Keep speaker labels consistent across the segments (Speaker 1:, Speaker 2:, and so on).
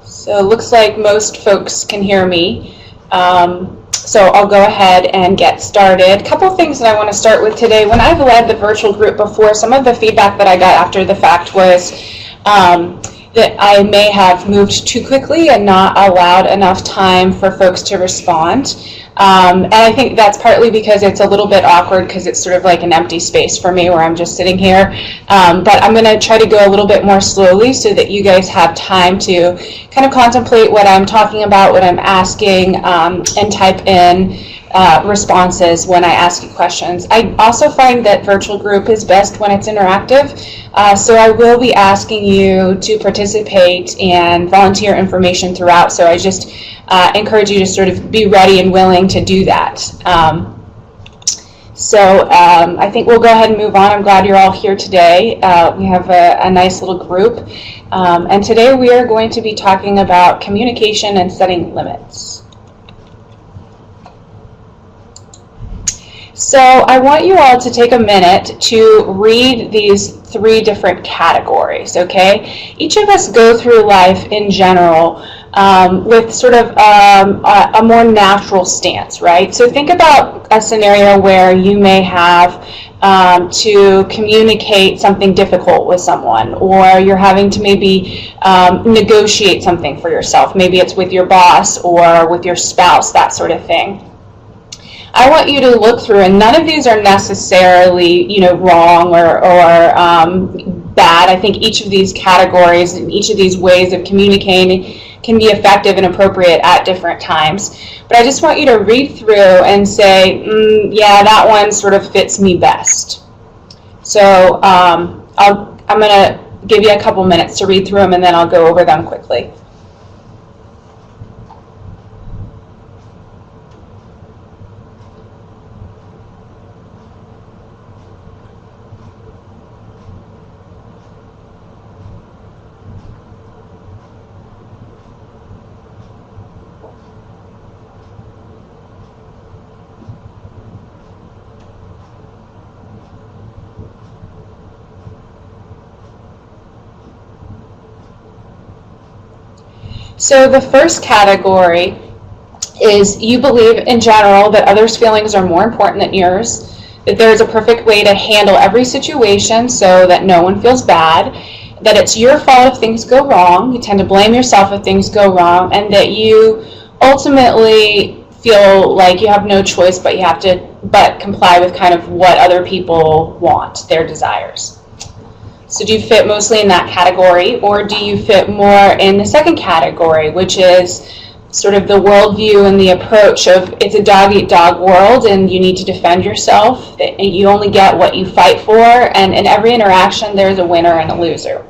Speaker 1: So it looks like most folks can hear me. So I'll go ahead and get started. A couple of things that I want to start with today. When I've led the virtual group before, some of the feedback that I got after the fact was that I may have moved too quickly and not allowed enough time for folks to respond. And I think that's partly because it's a little bit awkward because it's sort of like an empty space for me where I'm just sitting here. But I'm going to try to go a little bit more slowly so that you guys have time to kind of contemplate what I'm talking about, what I'm asking, and type in responses when I ask you questions. I also find that virtual group is best when it's interactive. So I will be asking you to participate and volunteer information throughout. So I just encourage you to sort of be ready and willing to do that. I think we'll go ahead and move on. I'm glad you're all here today. We have a nice little group. And today we are going to be talking about communication and setting limits. So I want you all to take a minute to read these 3 different categories, okay? Each of us go through life in general with sort of a more natural stance, right? So think about a scenario where you may have to communicate something difficult with someone, or you're having to maybe negotiate something for yourself. Maybe it's with your boss or with your spouse, that sort of thing. I want you to look through, and none of these are necessarily, wrong or bad. I think each of these categories and each of these ways of communicating can be effective and appropriate at different times. But I just want you to read through and say, yeah, that one sort of fits me best. So I'm going to give you a couple minutes to read through them, and then I'll go over them quickly. So the first category is you believe in general that others' feelings are more important than yours, that there is a perfect way to handle every situation so that no one feels bad, that it's your fault if things go wrong, you tend to blame yourself if things go wrong, and that you ultimately feel like you have no choice but you have to comply with kind of what other people want, their desires. So do you fit mostly in that category, or do you fit more in the second category, which is sort of the worldview and the approach of it's a dog-eat-dog world and you need to defend yourself, and you only get what you fight for, and in every interaction there's a winner and a loser?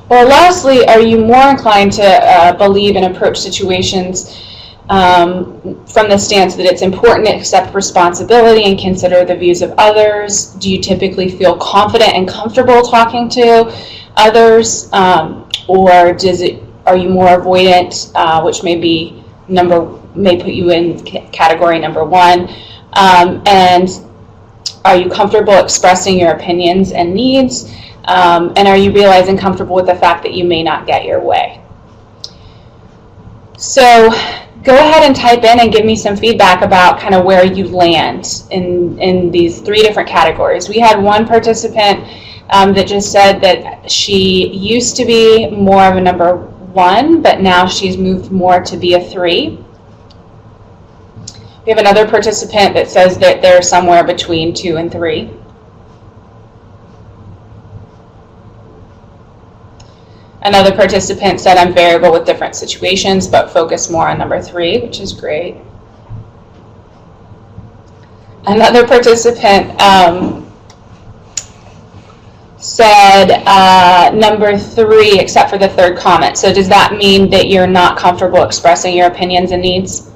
Speaker 1: Or lastly, are you more inclined to believe and approach situations from the stance that it's important to accept responsibility and consider the views of others? Do you typically feel confident and comfortable talking to others, or are you more avoidant, which may put you in category number 1? And are you comfortable expressing your opinions and needs? And are you realizing comfortable with the fact that you may not get your way? So go ahead and type in and give me some feedback about kind of where you land in these 3 different categories. We had one participant that just said that she used to be more of a number 1, but now she's moved more to be a 3. We have another participant that says that they're somewhere between 2 and 3. Another participant said I'm variable with different situations, but focus more on number 3, which is great. Another participant said number 3, except for the third comment. So does that mean that you're not comfortable expressing your opinions and needs?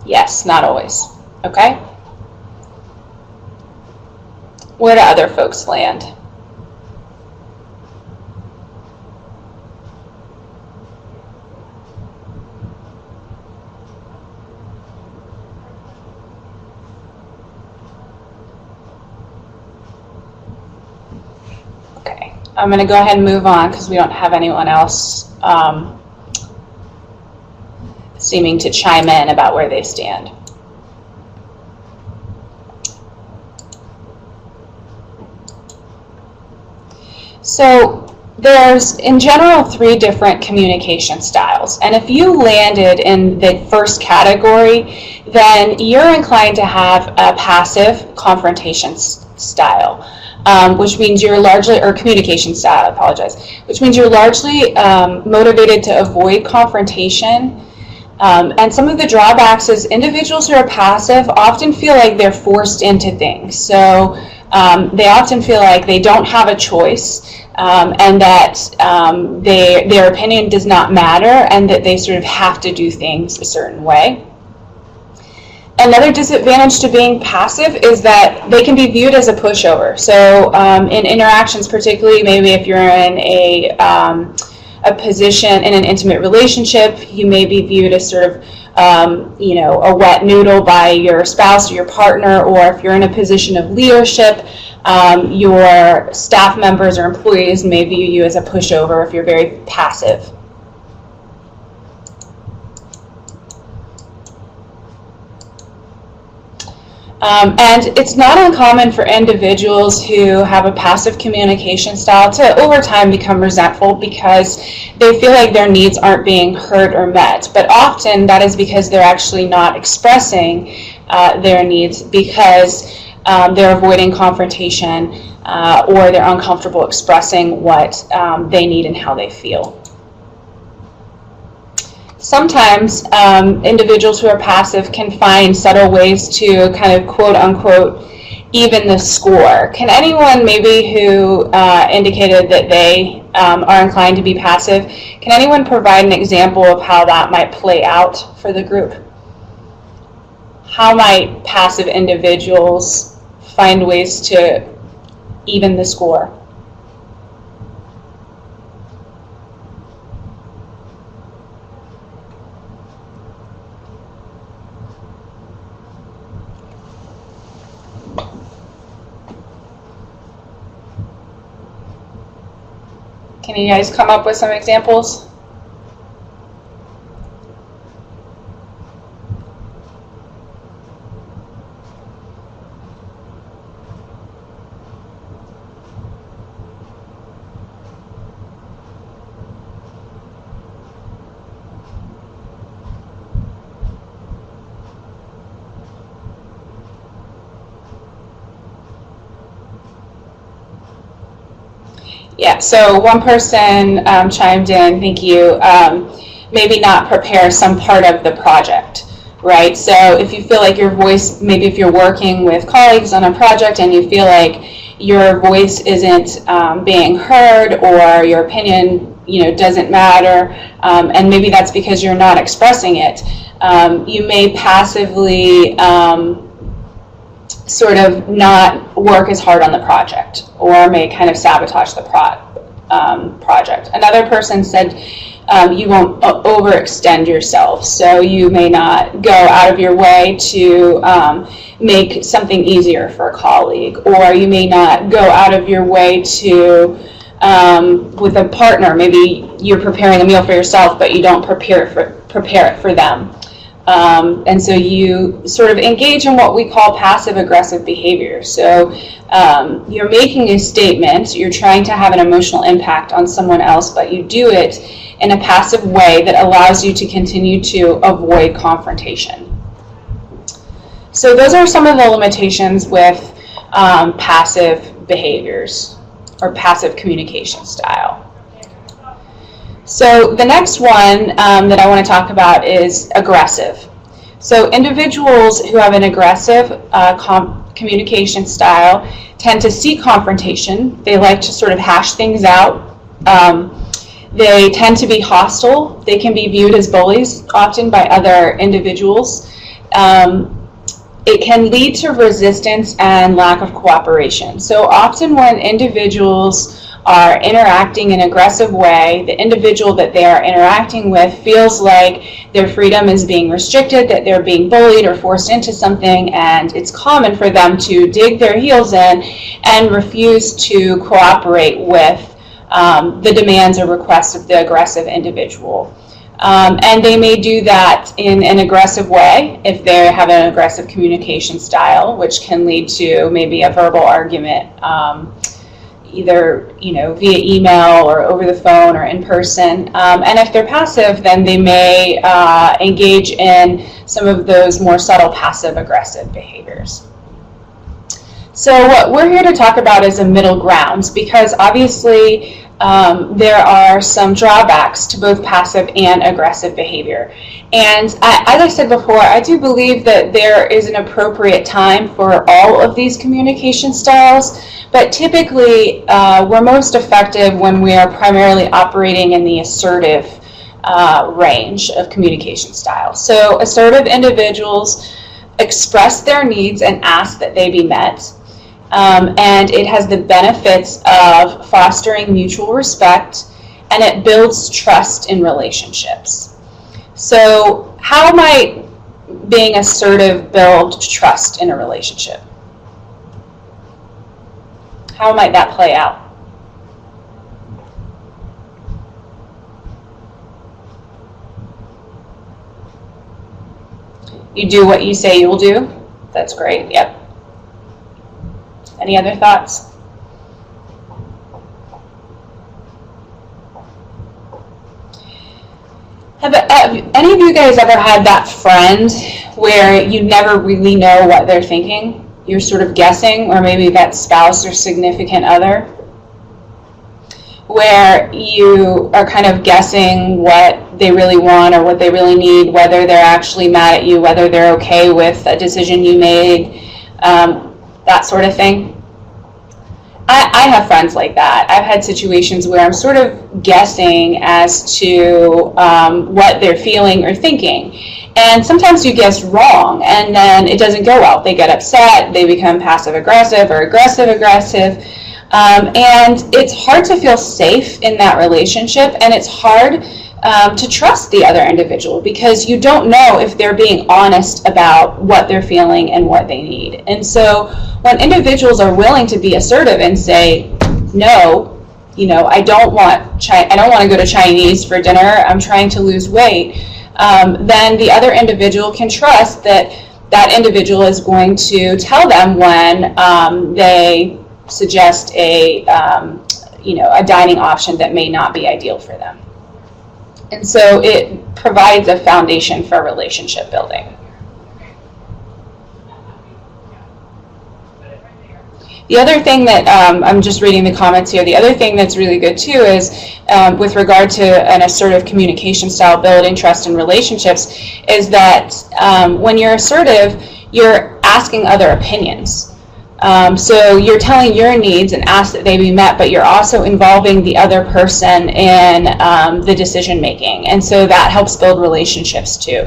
Speaker 1: Yes, not always. Okay? Where do other folks land? I'm going to go ahead and move on because we don't have anyone else seeming to chime in about where they stand. So there's, in general, 3 different communication styles. And if you landed in the first category, then you're inclined to have a passive confrontation style, which means you're largely, or communication style, I apologize, which means you're largely motivated to avoid confrontation. And some of the drawbacks is individuals who are passive often feel like they're forced into things. So they often feel like they don't have a choice, and that their opinion does not matter, and that they sort of have to do things a certain way. Another disadvantage to being passive is that they can be viewed as a pushover. So in interactions, particularly maybe if you're in a position in an intimate relationship, you may be viewed as sort of a wet noodle by your spouse or your partner, or if you're in a position of leadership, your staff members or employees may view you as a pushover if you're very passive. And it's not uncommon for individuals who have a passive communication style to over time become resentful because they feel like their needs aren't being heard or met. But often that is because they're actually not expressing their needs because they're avoiding confrontation or they're uncomfortable expressing what they need and how they feel. Sometimes individuals who are passive can find subtle ways to kind of quote-unquote even the score. Can anyone maybe who indicated that they are inclined to be passive, can anyone provide an example of how that might play out for the group? How might passive individuals find ways to even the score? Can you guys come up with some examples? Yeah, so one person chimed in, thank you, maybe not prepare some part of the project, right? So if you feel like your voice, maybe if you're working with colleagues on a project and you feel like your voice isn't being heard or your opinion doesn't matter, and maybe that's because you're not expressing it, you may passively sort of not work as hard on the project, or may kind of sabotage the project. Another person said you won't overextend yourself, so you may not go out of your way to make something easier for a colleague, or you may not go out of your way to, with a partner, maybe you're preparing a meal for yourself, but you don't prepare it for them. And so you sort of engage in what we call passive-aggressive behavior. So you're making a statement, you're trying to have an emotional impact on someone else, but you do it in a passive way that allows you to continue to avoid confrontation. So those are some of the limitations with passive behaviors or passive communication style. So the next one that I want to talk about is aggressive. So individuals who have an aggressive communication style tend to seek confrontation. They like to sort of hash things out. They tend to be hostile. They can be viewed as bullies often by other individuals. It can lead to resistance and lack of cooperation. So often when individuals are interacting in an aggressive way, the individual that they are interacting with feels like their freedom is being restricted, that they're being bullied or forced into something, and it's common for them to dig their heels in and refuse to cooperate with the demands or requests of the aggressive individual. And they may do that in an aggressive way if they have an aggressive communication style, which can lead to maybe a verbal argument, either via email or over the phone or in person. And if they're passive, then they may engage in some of those more subtle passive-aggressive behaviors. So what we're here to talk about is a middle ground, because obviously there are some drawbacks to both passive and aggressive behavior. And as I said before, I do believe that there is an appropriate time for all of these communication styles, but typically we're most effective when we are primarily operating in the assertive range of communication styles. So assertive individuals express their needs and ask that they be met. And it has the benefits of fostering mutual respect, and it builds trust in relationships. So how might being assertive build trust in a relationship? How might that play out? You do what you say you will do? That's great, yep. Any other thoughts? Have any of you guys ever had that friend where you never really know what they're thinking? You're sort of guessing, or maybe that spouse or significant other, where you are kind of guessing what they really want or what they really need, whether they're actually mad at you, whether they're okay with a decision you made, that sort of thing. I have friends like that. I've had situations where I'm sort of guessing as to what they're feeling or thinking. And sometimes you guess wrong, and then it doesn't go well. They get upset, they become passive-aggressive or aggressive-aggressive. And it's hard to feel safe in that relationship, and it's hard to trust the other individual because you don't know if they're being honest about what they're feeling and what they need. And so when individuals are willing to be assertive and say, no, I don't want to go to Chinese for dinner, I'm trying to lose weight, then the other individual can trust that that individual is going to tell them when they suggest a dining option that may not be ideal for them. And so it provides a foundation for relationship building. The other thing that, I'm just reading the comments here, the other thing that's really good too is with regard to an assertive communication style building trust in relationships is that when you're assertive, you're asking other opinions. So you're telling your needs and ask that they be met, but you're also involving the other person in the decision making. And so that helps build relationships too.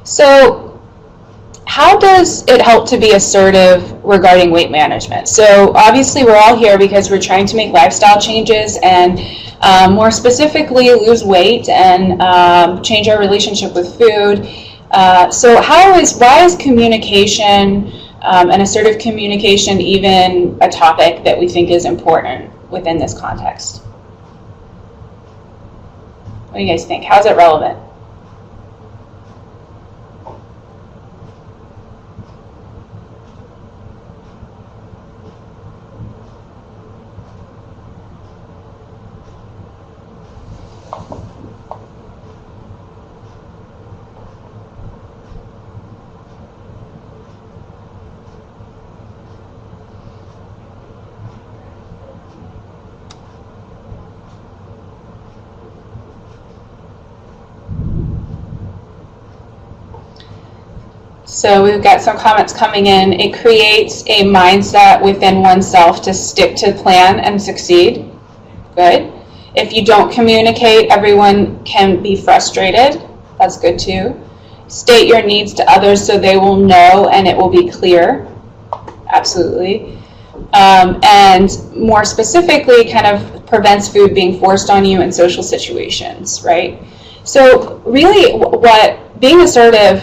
Speaker 1: So how does it help to be assertive regarding weight management? So obviously we're all here because we're trying to make lifestyle changes and more specifically lose weight and change our relationship with food. So why is communication and assertive communication even a topic that we think is important within this context? What do you guys think? How is it relevant? So we've got some comments coming in. It creates a mindset within oneself to stick to the plan and succeed. Good. If you don't communicate, everyone can be frustrated. That's good too. State your needs to others so they will know and it will be clear. Absolutely. And more specifically, kind of prevents food being forced on you in social situations, right? So really what being assertive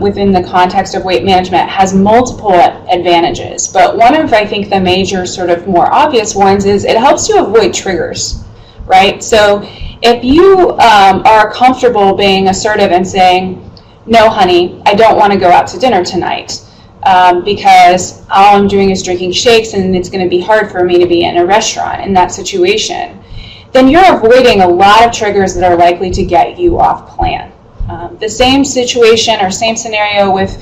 Speaker 1: within the context of weight management has multiple advantages, but one of, I think, the major sort of more obvious ones is it helps you avoid triggers, right? So if you are comfortable being assertive and saying, no, honey, I don't want to go out to dinner tonight because all I'm doing is drinking shakes and it's going to be hard for me to be in a restaurant in that situation, then you're avoiding a lot of triggers that are likely to get you off plan. The same situation or same scenario with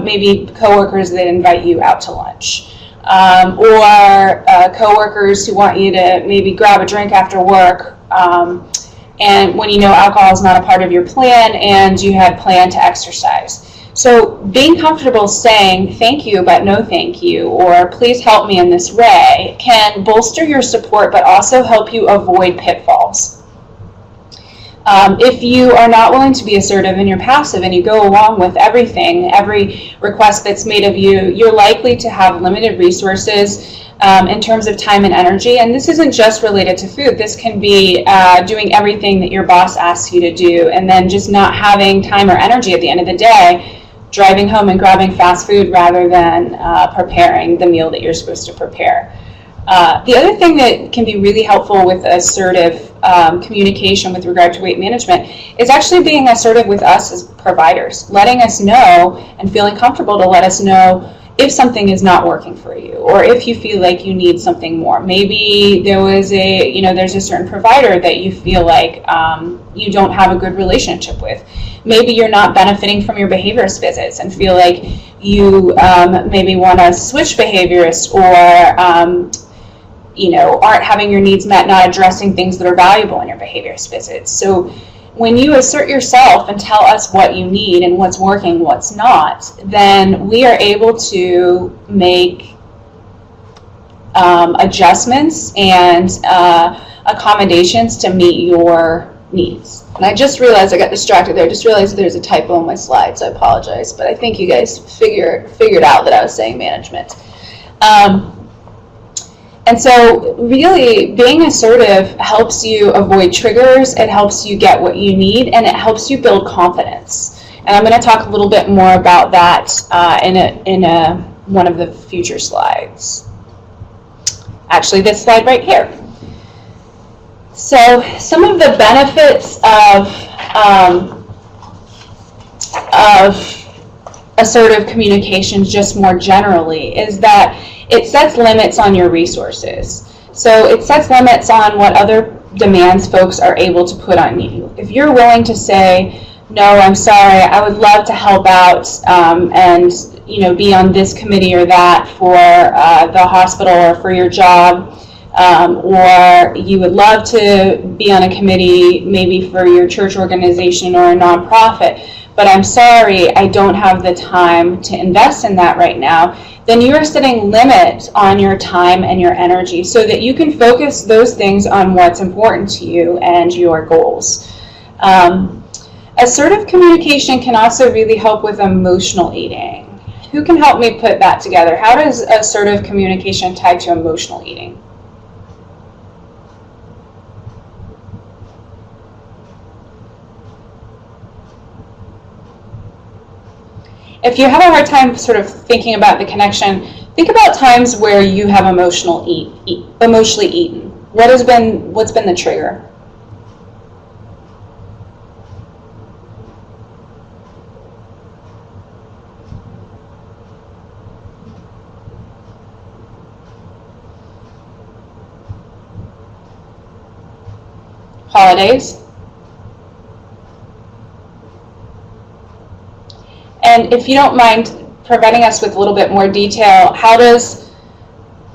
Speaker 1: maybe coworkers that invite you out to lunch, or coworkers who want you to maybe grab a drink after work, and when you know alcohol is not a part of your plan and you had planned to exercise. So being comfortable saying thank you but no thank you, or please help me in this way, can bolster your support but also help you avoid pitfalls. If you are not willing to be assertive and you're passive and you go along with everything, every request that's made of you, you're likely to have limited resources in terms of time and energy. And this isn't just related to food. This can be doing everything that your boss asks you to do and then just not having time or energy at the end of the day, driving home and grabbing fast food rather than preparing the meal that you're supposed to prepare. The other thing that can be really helpful with assertive communication with regard to weight management is actually being assertive with us as providers, letting us know and feeling comfortable to let us know if something is not working for you or if you feel like you need something more. Maybe there's a certain provider that you feel like you don't have a good relationship with. Maybe you're not benefiting from your behaviorist visits and feel like you maybe want to switch behaviorists, or aren't having your needs met, not addressing things that are valuable in your behaviorist visits. So when you assert yourself and tell us what you need and what's working, what's not, then we are able to make adjustments and accommodations to meet your needs. And I just realized I got distracted there. I just realized there's a typo on my slides. I apologize, but I think you guys figured out that I was saying management. And so really being assertive helps you avoid triggers, it helps you get what you need, and it helps you build confidence. And I'm going to talk a little bit more about that in one of the future slides. Actually, this slide right here. So some of the benefits of assertive communication just more generally is that it sets limits on your resources. So it sets limits on what other demands folks are able to put on you. If you're willing to say, no, I'm sorry, I would love to help out and be on this committee or that for the hospital or for your job, or you would love to be on a committee maybe for your church organization or a nonprofit, but I'm sorry, I don't have the time to invest in that right now, then you are setting limits on your time and your energy so that you can focus those things on what's important to you and your goals. Assertive communication can also really help with emotional eating. Who can help me put that together? How does assertive communication tie to emotional eating? If you have a hard time sort of thinking about the connection, think about times where you have emotionally eaten. What's been the trigger? Holidays. And if you don't mind providing us with a little bit more detail, how do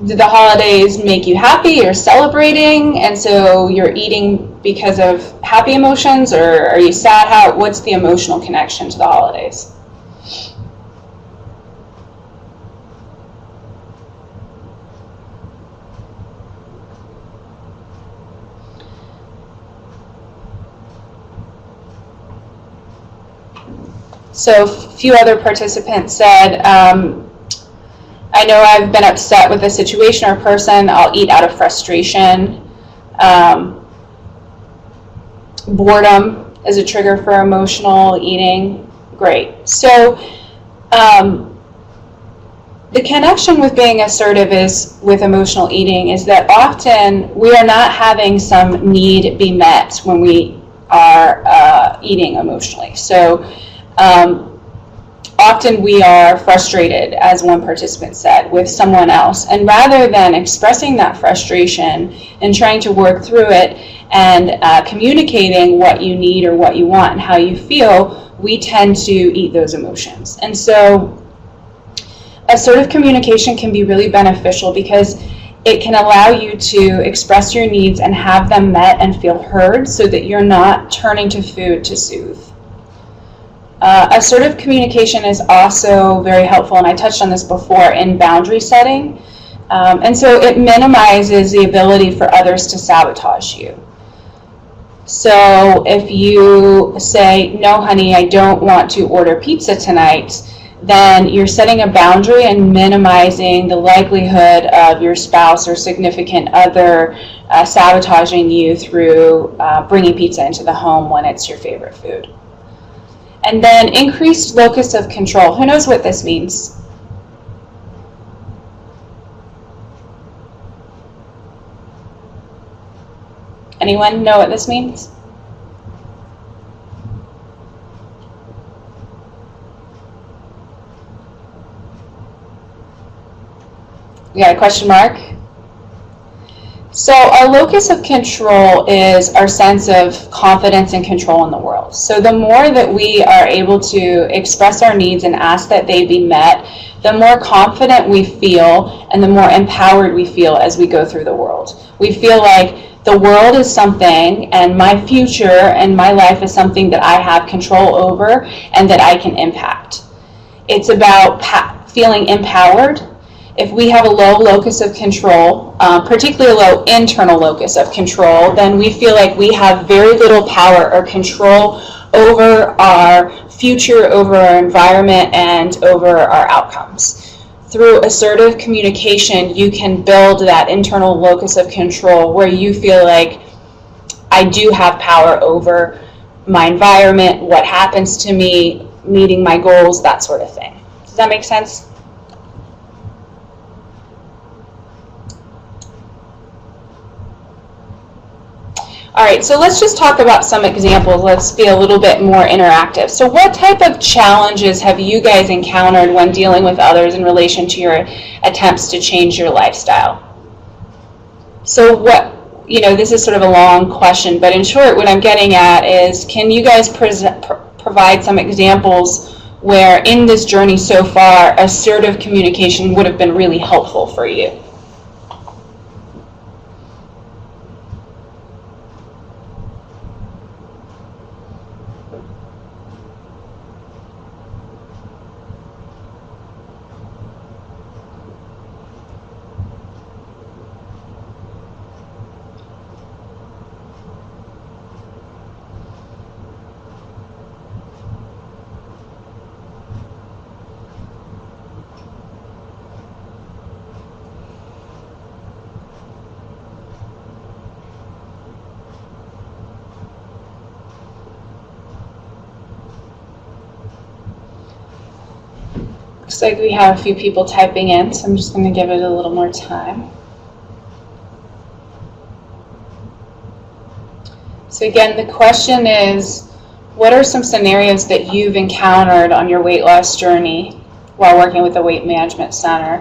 Speaker 1: the holidays make you happy or celebrating, and so you're eating because of happy emotions, or are you sad? What's the emotional connection to the holidays? So a few other participants said, I know I've been upset with a situation or person, I'll eat out of frustration. Boredom as a trigger for emotional eating? Great. So the connection with being assertive is with emotional eating is that often we are not having some need be met when we are eating emotionally. So often we are frustrated, as one participant said, with someone else. And rather than expressing that frustration and trying to work through it and communicating what you need or what you want and how you feel, we tend to eat those emotions. And so assertive communication can be really beneficial because it can allow you to express your needs and have them met and feel heard so that you're not turning to food to soothe. Assertive communication is also very helpful, and I touched on this before, in boundary setting. And so it minimizes the ability for others to sabotage you. So if you say, no, honey, I don't want to order pizza tonight, then you're setting a boundary and minimizing the likelihood of your spouse or significant other sabotaging you through bringing pizza into the home when it's your favorite food. And then increased locus of control. Who knows what this means? Anyone know what this means? You got a question mark? So our locus of control is our sense of confidence and control in the world. So the more that we are able to express our needs and ask that they be met, the more confident we feel and the more empowered we feel as we go through the world. We feel like the world is something and my future and my life is something that I have control over and that I can impact. It's about feeling empowered. If we have a low locus of control, particularly a low internal locus of control, then we feel like we have very little power or control over our future, over our environment, and over our outcomes. Through assertive communication, you can build that internal locus of control where you feel like I do have power over my environment, what happens to me, meeting my goals, that sort of thing. Does that make sense? All right, so let's just talk about some examples. Let's be a little bit more interactive. So what type of challenges have you guys encountered when dealing with others in relation to your attempts to change your lifestyle? So this is sort of a long question, but in short, what I'm getting at is, can you guys provide some examples where in this journey so far, assertive communication would have been really helpful for you? Looks like we have a few people typing in, so I'm just going to give it a little more time. So again, the question is, what are some scenarios that you've encountered on your weight loss journey while working with the Weight Management Center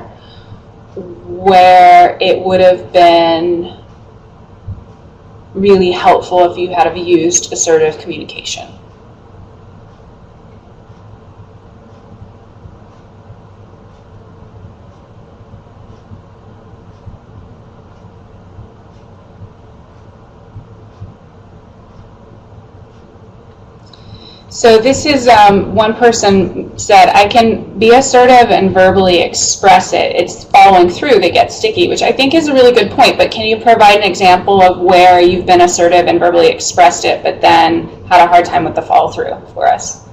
Speaker 1: where it would have been really helpful if you had used assertive communication? So this is, one person said, I can be assertive and verbally express it. It's following through that gets sticky, which I think is a really good point, but can you provide an example of where you've been assertive and verbally expressed it, but then had a hard time with the follow through for us?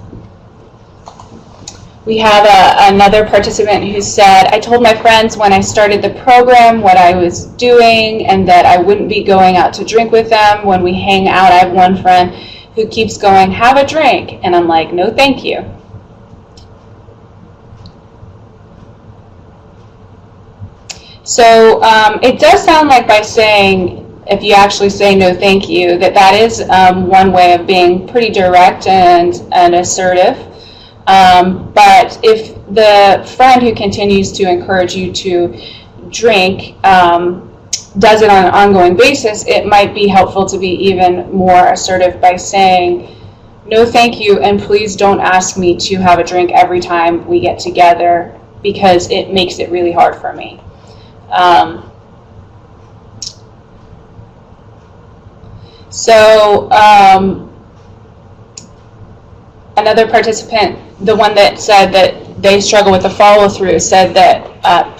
Speaker 1: We have another participant who said, I told my friends when I started the program what I was doing and that I wouldn't be going out to drink with them. When we hang out, I have one friend who keeps going, have a drink, and I'm like, no thank you. So it does sound like by saying, if you actually say no thank you, that is one way of being pretty direct and assertive. But if the friend who continues to encourage you to drink does it on an ongoing basis, it might be helpful to be even more assertive by saying, no thank you, and please don't ask me to have a drink every time we get together, because it makes it really hard for me. Another participant, the one that said that they struggle with the follow-through, said that,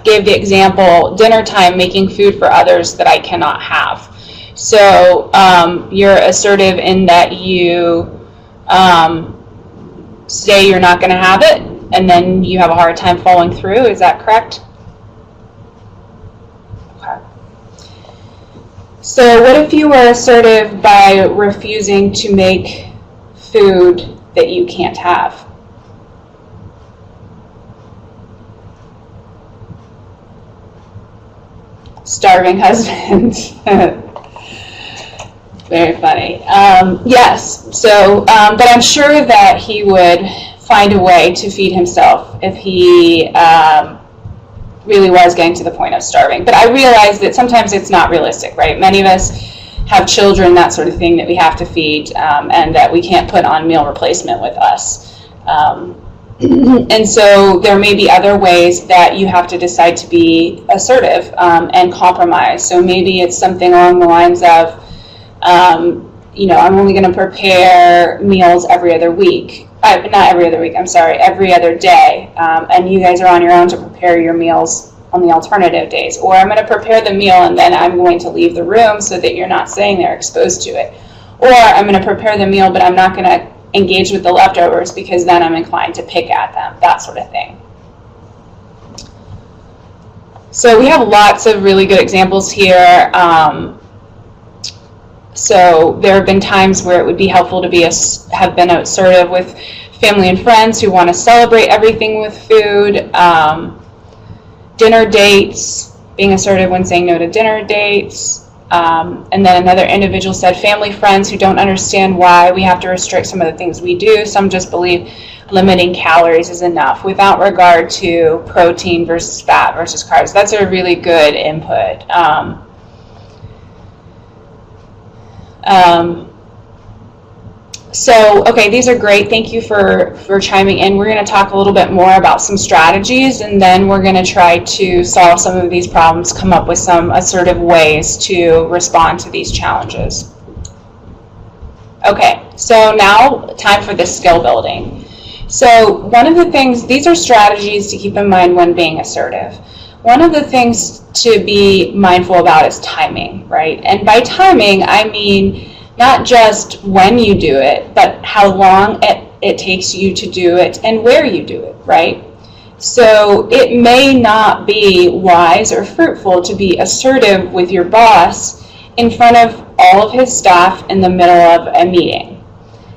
Speaker 1: gave the example, dinner time, making food for others that I cannot have. So you're assertive in that you say you're not going to have it, and then you have a hard time following through. Is that correct? Okay. So what if you were assertive by refusing to make food that you can't have? Starving husband. Very funny. Yes, so, but I'm sure that he would find a way to feed himself if he really was getting to the point of starving. But I realize that sometimes it's not realistic, right? Many of us have children, that sort of thing, that we have to feed, and that we can't put on meal replacement with us. And so there may be other ways that you have to decide to be assertive and compromise. So maybe it's something along the lines of, you know, I'm only going to prepare meals every other week. Not every other week, I'm sorry, every other day. And you guys are on your own to prepare your meals on the alternative days. Or I'm going to prepare the meal and then I'm going to leave the room so that you're not sitting there exposed to it. Or I'm going to prepare the meal, but I'm not going to engage with the leftovers because then I'm inclined to pick at them, that sort of thing. So we have lots of really good examples here. So there have been times where it would be helpful to have been assertive with family and friends who want to celebrate everything with food. Dinner dates, being assertive when saying no to dinner dates. And then another individual said family friends who don't understand why we have to restrict some of the things we do. Some just believe limiting calories is enough without regard to protein versus fat versus carbs. That's a really good input. So, okay, these are great. Thank you for chiming in. We're going to talk a little bit more about some strategies, and then we're going to try to solve some of these problems, come up with some assertive ways to respond to these challenges. Okay, so now time for the skill building. So one of the things, these are strategies to keep in mind when being assertive. One of the things to be mindful about is timing, right? And by timing, I mean not just when you do it, but how long it takes you to do it and where you do it, right? So it may not be wise or fruitful to be assertive with your boss in front of all of his staff in the middle of a meeting.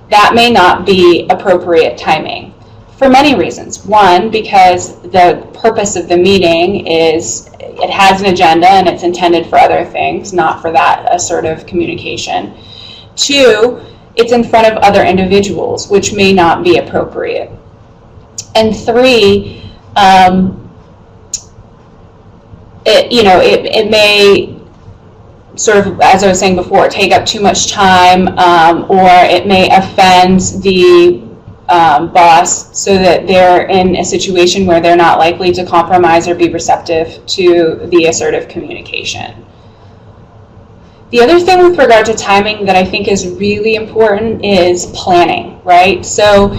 Speaker 1: That may not be appropriate timing for many reasons. One, because the purpose of the meeting is it has an agenda and it's intended for other things, not for that assertive communication. Two, it's in front of other individuals, which may not be appropriate. And three, it may sort of, as I was saying before, take up too much time, or it may offend the boss so that they're in a situation where they're not likely to compromise or be receptive to the assertive communication. The other thing with regard to timing that I think is really important is planning, right? So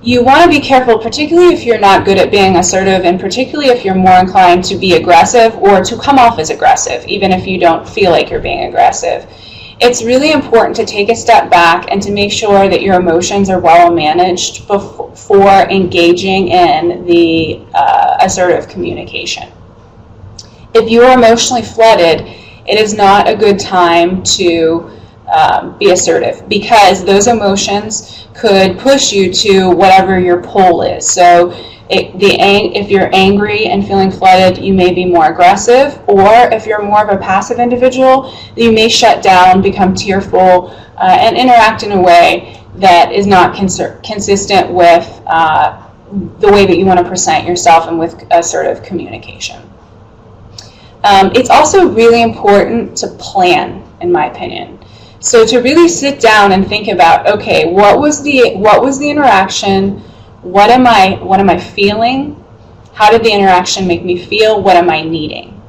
Speaker 1: you want to be careful, particularly if you're not good at being assertive, and particularly if you're more inclined to be aggressive or to come off as aggressive, even if you don't feel like you're being aggressive. It's really important to take a step back and to make sure that your emotions are well managed before engaging in the assertive communication. If you are emotionally flooded, it is not a good time to be assertive, because those emotions could push you to whatever your pull is. So if you're angry and feeling flooded, you may be more aggressive, or if you're more of a passive individual, you may shut down, become tearful, and interact in a way that is not consistent with the way that you want to present yourself and with assertive communication. It's also really important to plan, in my opinion. So to really sit down and think about, okay, what was the interaction? What am I feeling? How did the interaction make me feel? What am I needing?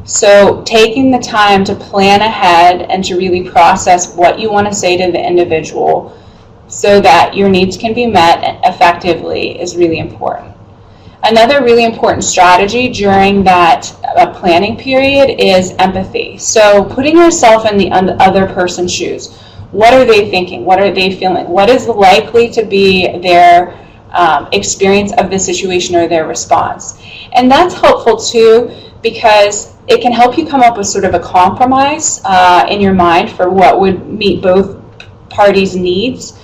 Speaker 1: So taking the time to plan ahead and to really process what you want to say to the individual so that your needs can be met effectively is really important. Another really important strategy during that planning period is empathy. So putting yourself in the other person's shoes. What are they thinking? What are they feeling? What is likely to be their experience of the situation or their response? And that's helpful too, because it can help you come up with sort of a compromise in your mind for what would meet both parties' needs.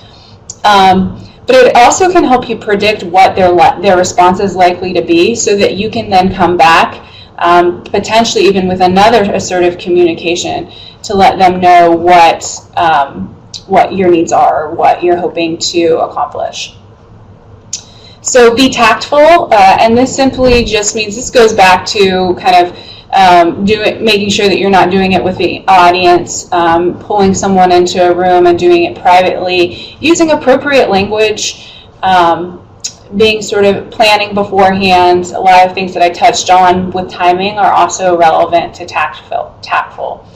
Speaker 1: But it also can help you predict what their response is likely to be, so that you can then come back, potentially even with another assertive communication, to let them know what your needs are, or what you're hoping to accomplish. So be tactful, and this simply just means, this goes back to kind of making sure that you're not doing it with the audience, pulling someone into a room and doing it privately, using appropriate language, being sort of planning beforehand. A lot of things that I touched on with timing are also relevant to tactful.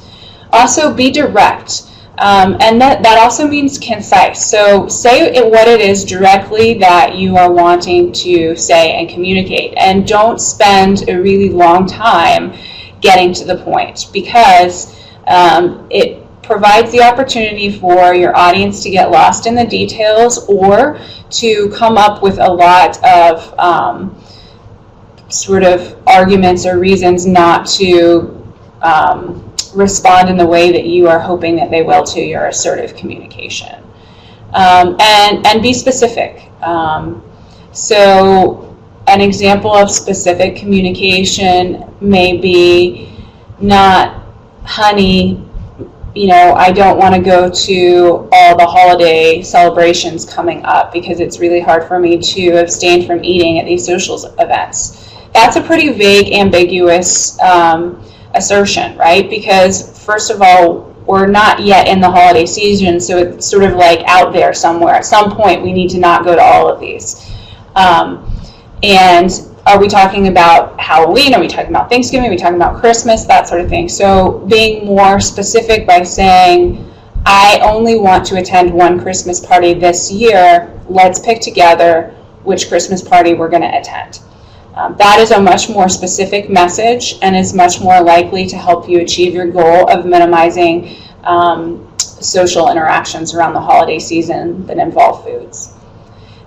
Speaker 1: Also be direct. And that also means concise. So say what it is directly that you are wanting to say and communicate, and don't spend a really long time getting to the point, because it provides the opportunity for your audience to get lost in the details, or to come up with a lot of sort of arguments or reasons not to respond in the way that you are hoping that they will to your assertive communication. And be specific. So an example of specific communication may be not, honey, I don't want to go to all the holiday celebrations coming up because it's really hard for me to abstain from eating at these social events. That's a pretty vague, ambiguous assertion, right? Because first of all, we're not yet in the holiday season, so it's sort of like out there somewhere. At some point, we need to not go to all of these. And are we talking about Halloween? Are we talking about Thanksgiving? Are we talking about Christmas? That sort of thing. So being more specific by saying, I only want to attend one Christmas party this year. Let's pick together which Christmas party we're going to attend. That is a much more specific message, and is much more likely to help you achieve your goal of minimizing social interactions around the holiday season that involve foods.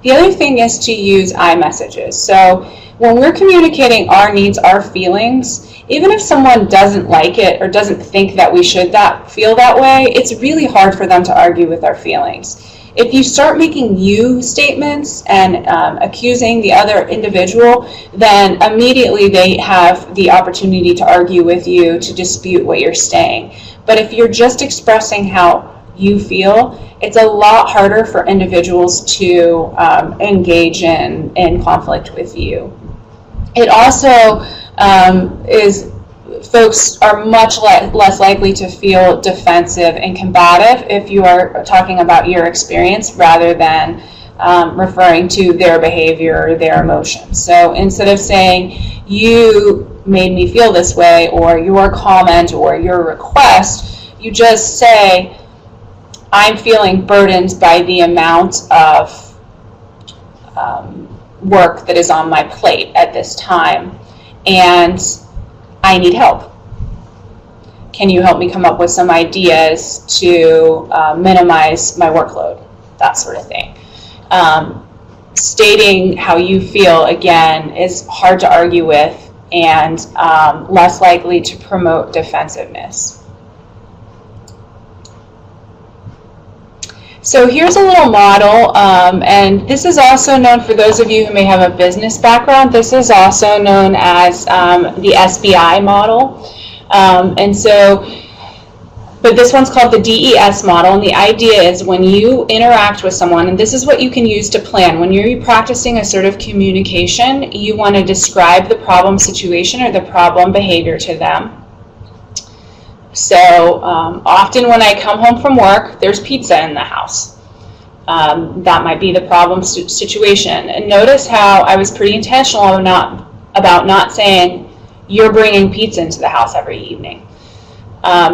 Speaker 1: The other thing is to use I messages. So when we're communicating our needs, our feelings, even if someone doesn't like it or doesn't think that we should feel that way, it's really hard for them to argue with our feelings. If you start making you statements and accusing the other individual, then immediately they have the opportunity to argue with you, to dispute what you're saying. But if you're just expressing how you feel, it's a lot harder for individuals to engage in conflict with you. It also folks are much less likely to feel defensive and combative if you are talking about your experience rather than referring to their behavior or their emotions. So instead of saying, you made me feel this way, or your comment or your request, you just say, I'm feeling burdened by the amount of work that is on my plate at this time, and I need help. Can you help me come up with some ideas to minimize my workload? That sort of thing. Stating how you feel, again, is hard to argue with and less likely to promote defensiveness. So here's a little model, and this is also known, for those of you who may have a business background, this is also known as the SBI model. But this one's called the DES model, and the idea is when you interact with someone, and this is what you can use to plan. When you're practicing assertive communication, you want to describe the problem situation or the problem behavior to them. So often when I come home from work, there's pizza in the house. That might be the problem situation. And notice how I was pretty intentional about not saying, you're bringing pizza into the house every evening.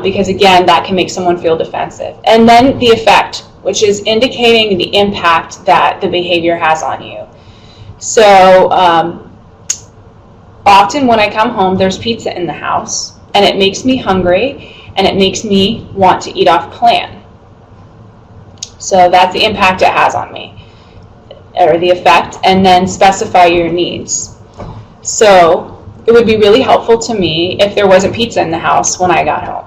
Speaker 1: Because again, that can make someone feel defensive. And then the effect, which is indicating the impact that the behavior has on you. So often when I come home, there's pizza in the house, and it makes me hungry, and it makes me want to eat off plan. So that's the impact it has on me, or the effect, and then specify your needs. So it would be really helpful to me if there wasn't pizza in the house when I got home.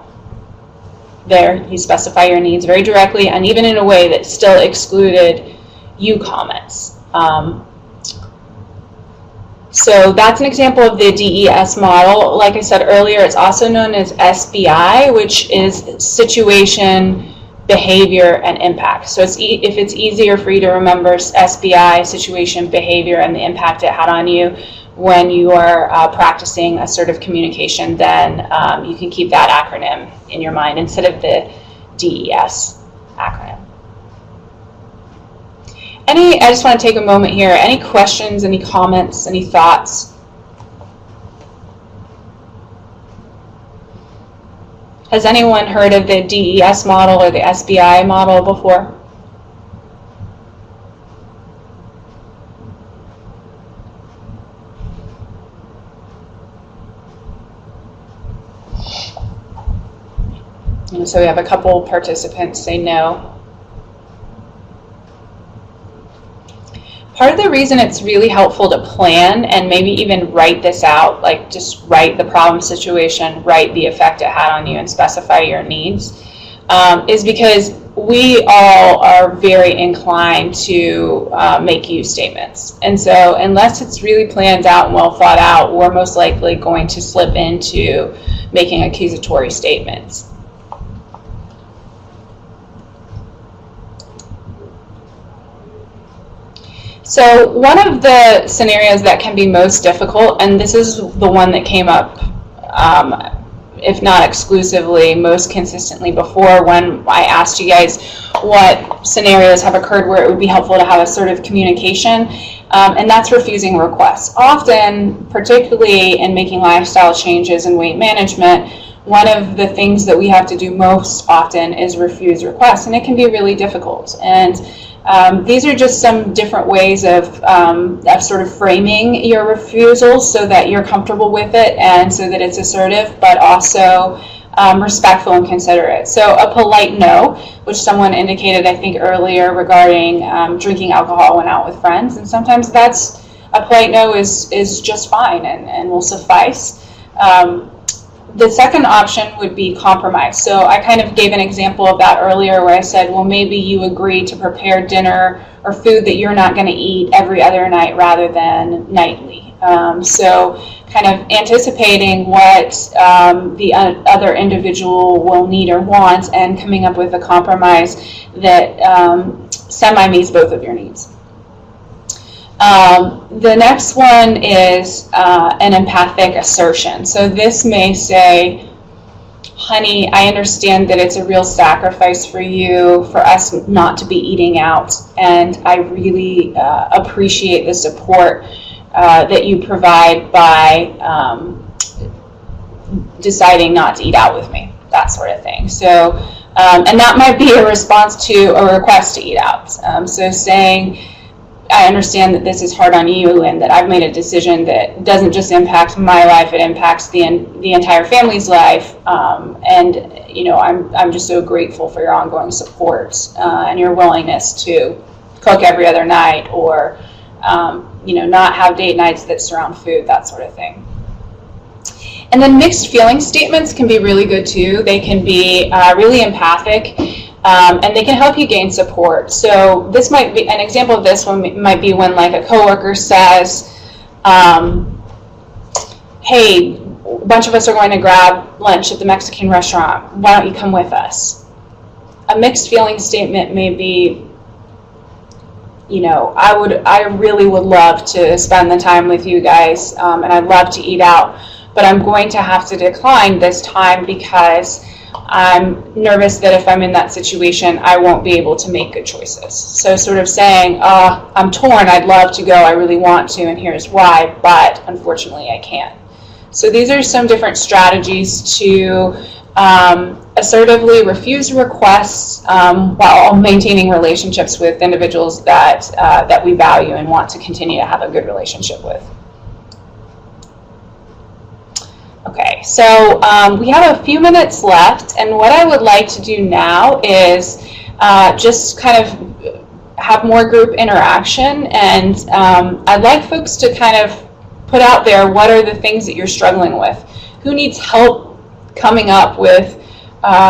Speaker 1: There, you specify your needs very directly, and even in a way that still excluded you comments. So that's an example of the DES model. Like I said earlier, it's also known as SBI, which is situation, behavior, and impact. So if it's easier for you to remember SBI, situation, behavior, and the impact it had on you when you are practicing assertive communication, then you can keep that acronym in your mind instead of the DES acronym. I just want to take a moment here. Any questions, any comments, any thoughts? Has anyone heard of the DES model or the SBI model before? And so we have a couple participants say no. Part of the reason it's really helpful to plan and maybe even write this out, like just write the problem situation, write the effect it had on you, and specify your needs, is because we all are very inclined to make use statements. And so unless it's really planned out and well thought out, we're most likely going to slip into making accusatory statements. So one of the scenarios that can be most difficult, and this is the one that came up, if not exclusively, most consistently before when I asked you guys what scenarios have occurred where it would be helpful to have assertive communication, and that's refusing requests. Often, particularly in making lifestyle changes and weight management, one of the things that we have to do most often is refuse requests, and it can be really difficult. And these are just some different ways of sort of framing your refusals so that you're comfortable with it and so that it's assertive, but also respectful and considerate. So a polite no, which someone indicated, I think, earlier regarding drinking alcohol when out with friends, and sometimes that's a polite no is just fine and will suffice. The second option would be compromise. So I kind of gave an example of that earlier where I said, well, maybe you agree to prepare dinner or food that you're not going to eat every other night rather than nightly. So kind of anticipating what the other individual will need or want and coming up with a compromise that semi-meets both of your needs. The next one is an empathic assertion. So this may say, honey, I understand that it's a real sacrifice for you, for us not to be eating out, and I really appreciate the support that you provide by deciding not to eat out with me, that sort of thing. So, and that might be a response to a request to eat out. So saying, I understand that this is hard on you and that I've made a decision that doesn't just impact my life, it impacts the entire family's life, and you know, I'm just so grateful for your ongoing support and your willingness to cook every other night, or you know, not have date nights that surround food, that sort of thing. And then mixed feeling statements can be really good too. They can be really empathic. and they can help you gain support. So this might be an example of this one. Might be when like a coworker says, hey, a bunch of us are going to grab lunch at the Mexican restaurant. Why don't you come with us? A mixed feeling statement may be, you know, I really would love to spend the time with you guys, and I'd love to eat out, but I'm going to have to decline this time because I'm nervous that if I'm in that situation, I won't be able to make good choices. So sort of saying, I'm torn, I'd love to go, I really want to, and here's why, but unfortunately I can't. So these are some different strategies to assertively refuse requests while maintaining relationships with individuals that we value and want to continue to have a good relationship with. Okay, so we have a few minutes left, and what I would like to do now is just kind of have more group interaction, and I'd like folks to kind of put out there what are the things that you're struggling with. Who needs help coming up with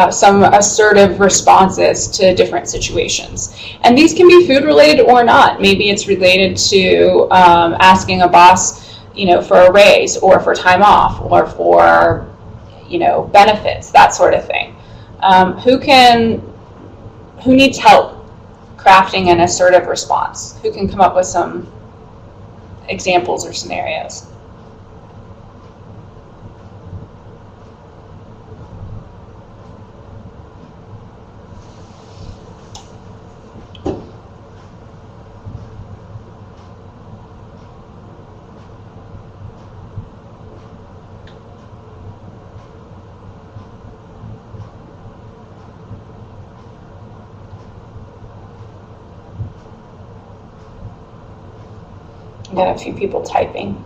Speaker 1: some assertive responses to different situations? And these can be food related or not. Maybe it's related to asking a boss, you know, for a raise or for time off or for, you know, benefits, that sort of thing. Who needs help crafting an assertive response? Who can come up with some examples or scenarios? I've got a few people typing.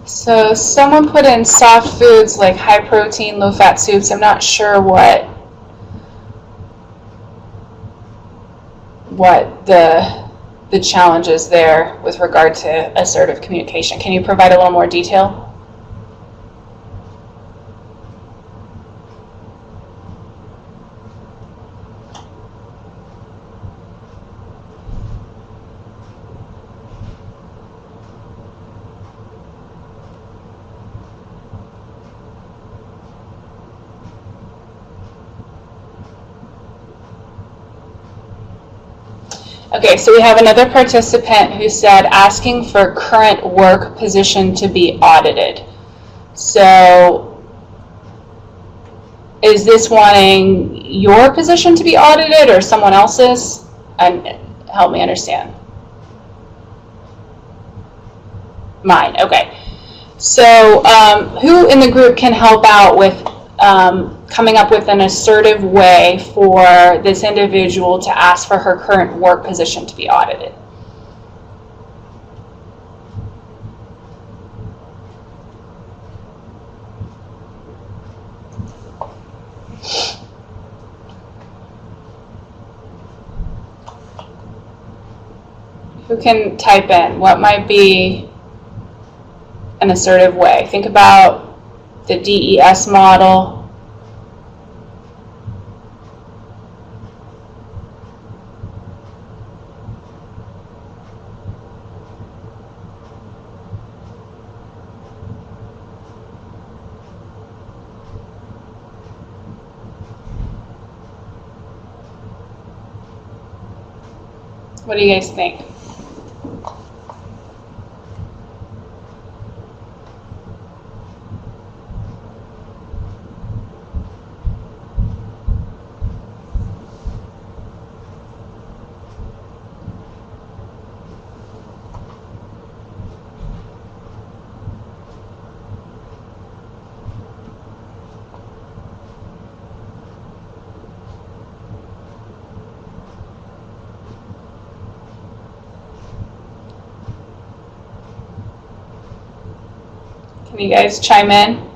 Speaker 1: So someone put in soft foods like high protein, low fat soups. I'm not sure what the challenge is there with regard to assertive communication. Can you provide a little more detail? Okay, so we have another participant who said asking for current work position to be audited. So is this wanting your position to be audited or someone else's? And help me understand. Mine, okay. So who in the group can help out with coming up with an assertive way for this individual to ask for her current work position to be audited? Who can type in what might be an assertive way? Think about the DES model. What do you guys think? Can you guys chime in?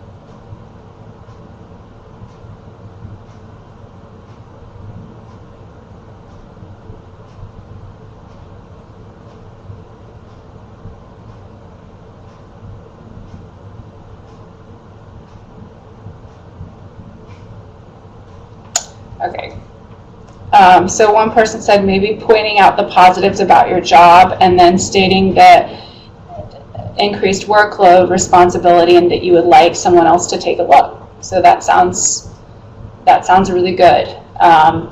Speaker 1: Okay. So one person said maybe pointing out the positives about your job and then stating that increased workload, responsibility, and that you would like someone else to take a look. So that sounds really good.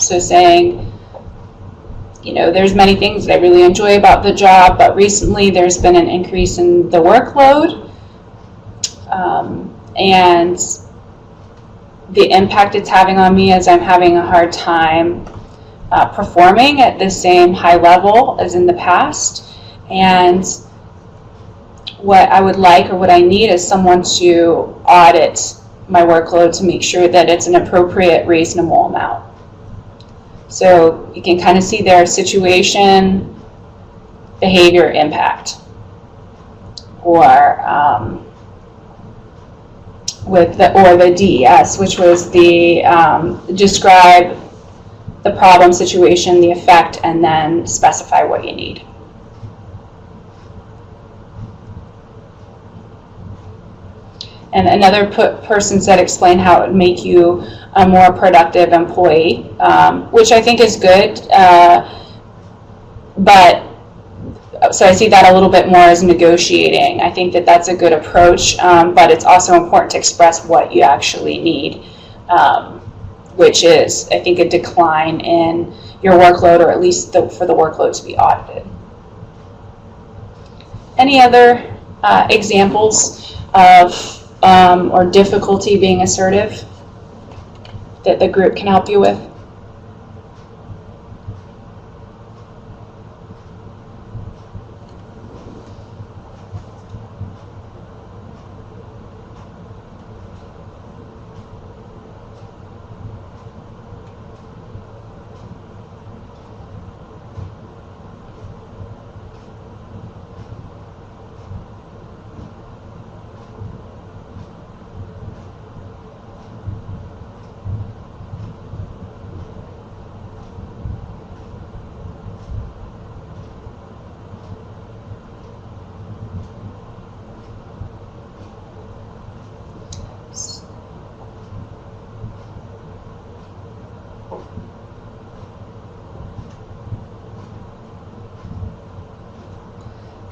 Speaker 1: So saying, you know, there's many things that I really enjoy about the job, but recently there's been an increase in the workload, and the impact it's having on me as I'm having a hard time performing at the same high level as in the past. And what I would like or what I need is someone to audit my workload to make sure that it's an appropriate, reasonable amount. So you can kind of see their situation, behavior, impact. Or the DES, which was the describe the problem, situation, the effect, and then specify what you need. And another person said explain how it would make you a more productive employee, which I think is good. So I see that a little bit more as negotiating. I think that that's a good approach, but it's also important to express what you actually need, which is, I think, a decline in your workload, or at least for the workload to be audited. Any other examples of or difficulty being assertive that the group can help you with?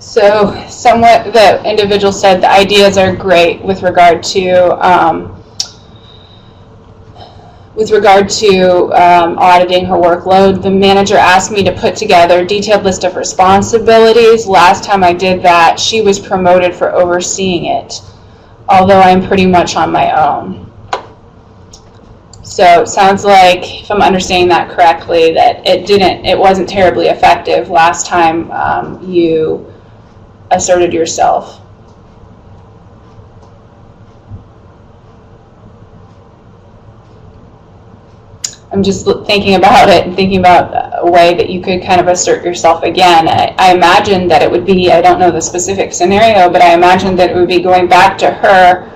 Speaker 1: So somewhat the individual said the ideas are great with regard to auditing her workload. The manager asked me to put together a detailed list of responsibilities. Last time I did that, she was promoted for overseeing it, although I'm pretty much on my own. So it sounds like, if I'm understanding that correctly, that it wasn't terribly effective last time you asserted yourself. I'm just thinking about it and thinking about a way that you could kind of assert yourself again. I imagine that it would be, I don't know the specific scenario, but I imagine that it would be going back to her,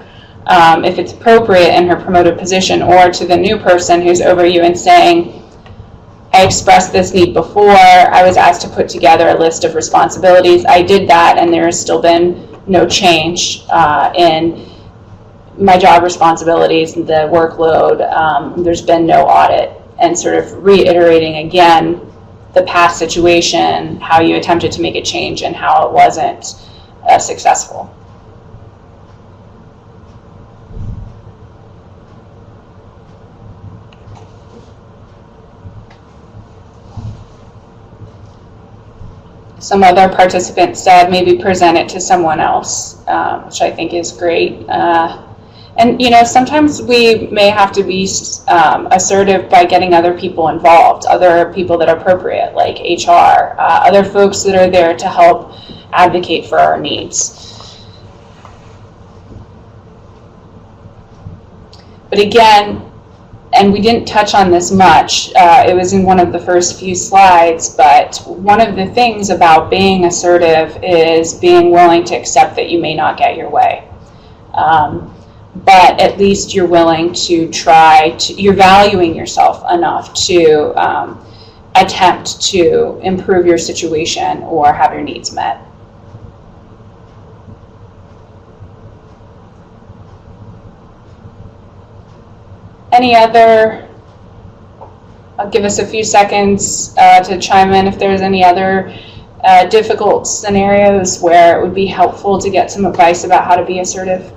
Speaker 1: if it's appropriate in her promoted position, or to the new person who's over you and saying, I expressed this need before. I was asked to put together a list of responsibilities. I did that, and there has still been no change in my job responsibilities, the workload. There's been no audit, and sort of reiterating again the past situation, how you attempted to make a change, and how it wasn't successful. Some other participants said maybe present it to someone else, which I think is great. And you know, sometimes we may have to be assertive by getting other people involved, other people that are appropriate, like HR, other folks that are there to help advocate for our needs. But again, and we didn't touch on this much, it was in one of the first few slides, but one of the things about being assertive is being willing to accept that you may not get your way. But at least you're willing to you're valuing yourself enough to attempt to improve your situation or have your needs met. Any other I'll give us a few seconds to chime in if there's any other difficult scenarios where it would be helpful to get some advice about how to be assertive.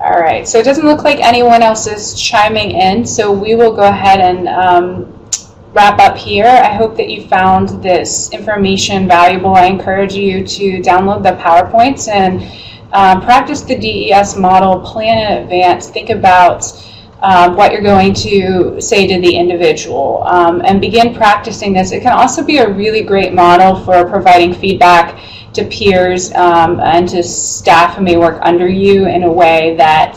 Speaker 1: All right, so it doesn't look like anyone else is chiming in, so we will go ahead and wrap up here. I hope that you found this information valuable. I encourage you to download the PowerPoints and practice the DES model, plan in advance, think about what you're going to say to the individual, and begin practicing this. It can also be a really great model for providing feedback to peers and to staff who may work under you in a way that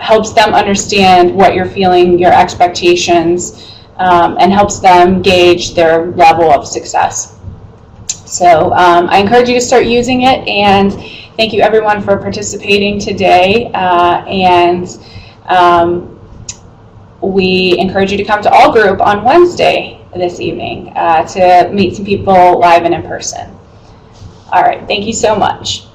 Speaker 1: helps them understand what you're feeling, your expectations, and helps them gauge their level of success. So I encourage you to start using it, and thank you everyone for participating today, and we encourage you to come to All Group on Wednesday this evening to meet some people live and in person. All right, thank you so much.